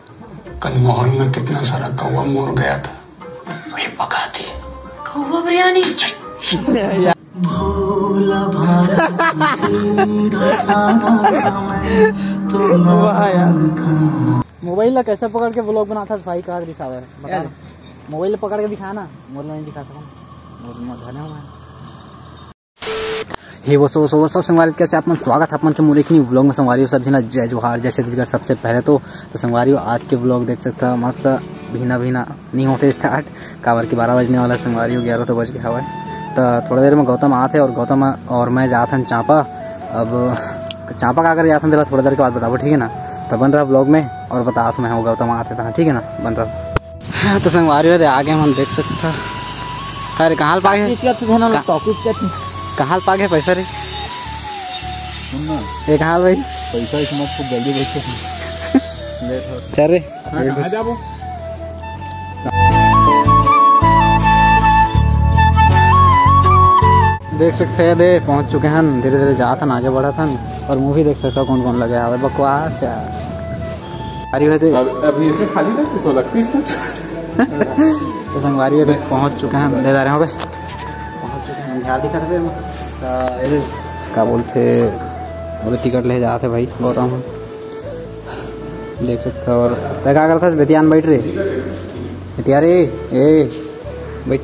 कल माहौल में कितना सारा कौवा मोर गया था, वही पकाती है कौवा बिरयानी। भोला भारत सीधा साधा मैं तो मोबाइल ला कैसे पकड़ के व्लॉग बनाता है भाई? कहा दिखावा है बता, मोबाइल पकड़ के दिखाना, मोबाइल नहीं दिखा सकूं। हे वो सब संगवारी कैसे अपन स्वागत है अपन के मोर एक व्लॉग में। संगवारी सब जना जय जोहार जय छत्तीसगढ़। सबसे पहले तो संगवारी आज के व्लॉग देख सकता है, मस्त भीना नहीं होते स्टार्ट। कावर के 12 बजने वाला संगवारी 11 तो बज गया हवा। तो थोड़ा देर में गौतम आते और गौतम और मैं जाते हैं चांपा। अब चांपा का अगर जाते हैं थोड़ा देर के बाद बताओ, ठीक है ना? तो बन रहा व्लॉग में और बता मैं हूँ गौतम आते था, ठीक है ना? बन रहा तो संगवारी आगे हम देख सकता। अरे कहाँ पागे कहाँ पागे पैसा रे? एक हाल भाई पैसा इसमें खूब जल्दी बैठे चल रे देख सकते हैं। दे पहुंच चुके हैं, धीरे धीरे जाता न आगे बढ़ा था और मूवी देख सकता कौन कौन लगे हुए। बकवास यार अभी खाली लगती 130 तो संगवारी पहुंच चुके हैं, दे रहे हैं पहुंच चुके हैं। बिहार दिखा था क्या बोलते बोले टिकट ले जाते भाई गौतम देख सकते हो। और तय क्या करता बेतियान बैठ रहे बेतिया रे ए बैठ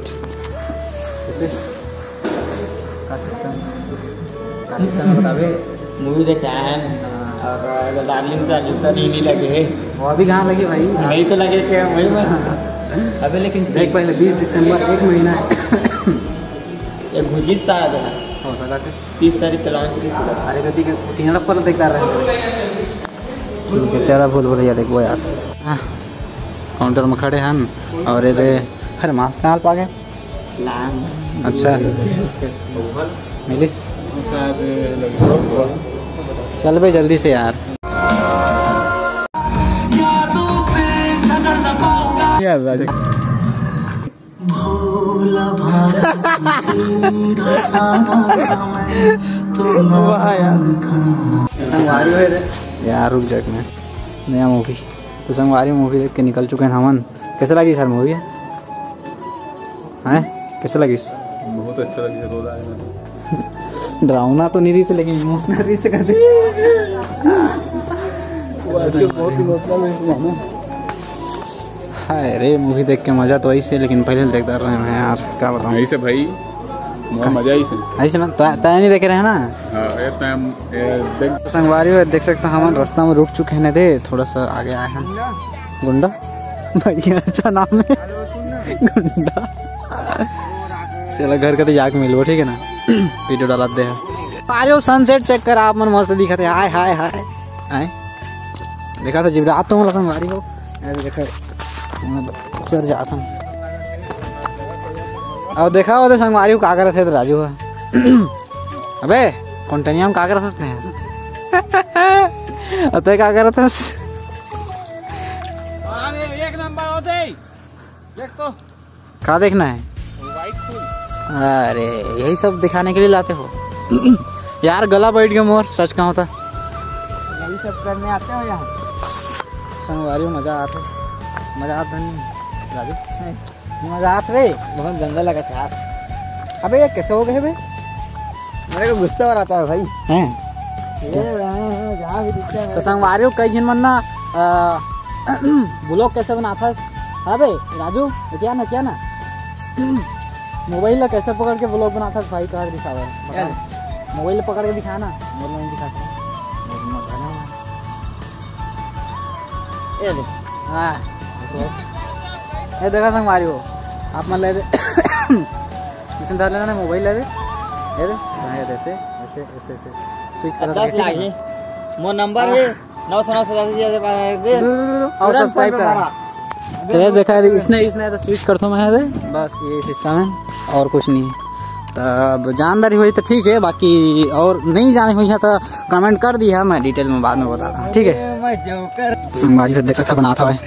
बतावे मूवी देखा है और डार्लिंग का जूता नहीं लगे है। वो अभी कहाँ लगे भाई? नहीं तो लगे क्या वही में अबे लेकिन देख पहले 20 दिसंबर एक महीना है। ये भुजी शायद है हो सका 30 तारीख को लॉन्च। अरे गति के 3 पर देखता रहे। ठीक है चला भूल भैया देखो यार। काउंटर में खड़े हैं और ये अरे मास्क कहाँ पा गए? अच्छा मिलिस चल भाई जल्दी से यार। भोला भारत सीधा साधा मैं तो यार रुक जाके मैं नया मूवी तो संगवारी मूवी देख के निकल चुके हैं हमन। कैसे लगी सर मूवी है? कैसे लगी? बहुत अच्छा लगी। डरावना तो नहीं थी लेकिन इमोशनल से कर दी। हाय रे मूवी देख के मजा तो ऐसे, लेकिन पहले देखता रहे हैं यार क्या बताऊं। ऐसे भाई मजा ही से ऐसे ना तय नहीं देख रहे हैं ना। संगवारी देख सकते हैं हम रास्ता में रुक चुके हैं। दे थोड़ा सा आगे आए हैं गुंडा भैया अच्छा नाम है गुंडा। चलो घर का तो जाके मिलो, ठीक है ना? वीडियो डाला दे अरे सनसेट चेक कर आप मन मस्त दिखा थे। हाय हाय हाय हाय देखा था जिब्रा आप तो संगवारी हो देखा चल जाता हूँ। अब देखा हो तो संगवारी को का कर थे तो राजू अबे कॉन्टेनिया में का कर सकते हैं अतः क्या कर था एक नंबर होते देख तो क्या देखना है? अरे यही सब दिखाने के लिए लाते हो यार। गला बैठ गया मोर सच का होता यही सब करने आते हो यहाँ। संगवारी में मजा आता नहीं राजू मजा आता रे। बहुत गंदा लगा था यार। अबे ये कैसे हो गए बे? मेरे को गुस्सा आ रहा है भाई हैं जहाँ भी दिखते हैं तो संगवारी कई दिन मन ना ब्लॉग कैसे बनाता है? हाँ भाई राजू क्या ना मोबाइल ला कैसे पकड़ के ब्लॉग बनाता है भाई? कहा दिखावा है मोबाइल पकड़ के दिखाना, मोबाइल नहीं दिखा सकूं। हाँ ये देखा संगवारी हो आप मन ले दे इसमें डाल लेना मोबाइल ले दे ऐसे ऐसे ऐसे ऐसे स्विच कर 10 लागी मोर नंबर है 997 और सब्सक्राइब करा। ये देखा इसने तो स्विच कर दो मैं बस ये सिस्टम है और कुछ नहीं। तब जानदारी हुई तो ठीक है, बाकी और नहीं जाने हुई है तो कमेंट कर दिया, मैं डिटेल में बाद में बताता हूँ, ठीक है? संगवारी देख सकता बनाता है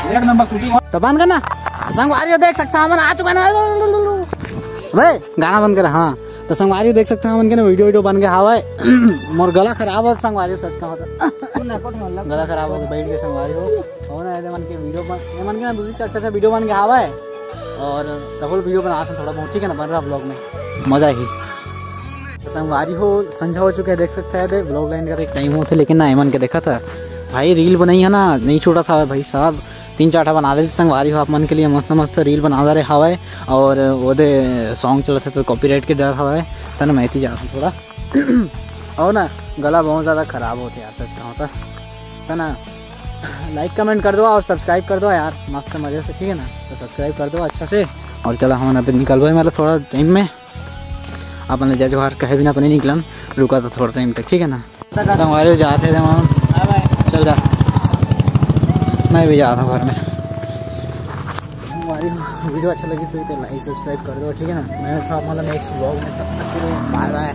एक नंबर शूटिंग। तो बंद करना संगवारी देख सकता हूँ आ चुका ना भाई गाना बंद कर। हाँ तो संगवारी देख सकते हैं ना वीडियो बन गया हवा मोर गला खराब हो संगवारी सच का होता गला खराब हो बैठ गए संगवारी हो ना मन के वीडियो मन के दूसरी चर्चा से वीडियो बन गया हवा है और डबल वीडियो बना थोड़ा बहुत ठीक है ना बन रहा ब्लॉग में मजा ही। तो संगवारी हो संझा हो चुके हैं देख सकते हैं ब्लॉग लाइन का एक टाइम होते लेकिन ना एमन के देखा था भाई रील बनाई है ना नहीं छूटा था भाई साहब 3-4 बना देते संगवारी हो आप मन के लिए मस्त मस्त रील बना रहे हवा है और वो दे सॉन्ग चल रहे थे तो कॉपीराइट के डर हवा है तो ना मैं ही जा रहा हूँ थोड़ा और ना गला बहुत ज़्यादा ख़राब होते यार सच का होता है ना। लाइक कमेंट कर दो और सब्सक्राइब कर दो यार मस्त मज़े से ठीक है ना तो सब्सक्राइब कर दो अच्छा से और चला हम अभी निकल भाई मतलब थोड़ा टाइम में आप मतलब जय जोहार कहे बिना तो नहीं निकलन रुका तो थोड़ा टाइम तक ठीक है ना। हमारे जाते थे वहाँ चल जा मैं भी जाता हूँ घर में। हमारी वीडियो अच्छा लगी तो लाइक सब्सक्राइब कर दो ठीक है ना। मैं थोड़ा मतलब नेक्स्ट ब्लॉग में तब तक बाय बाय।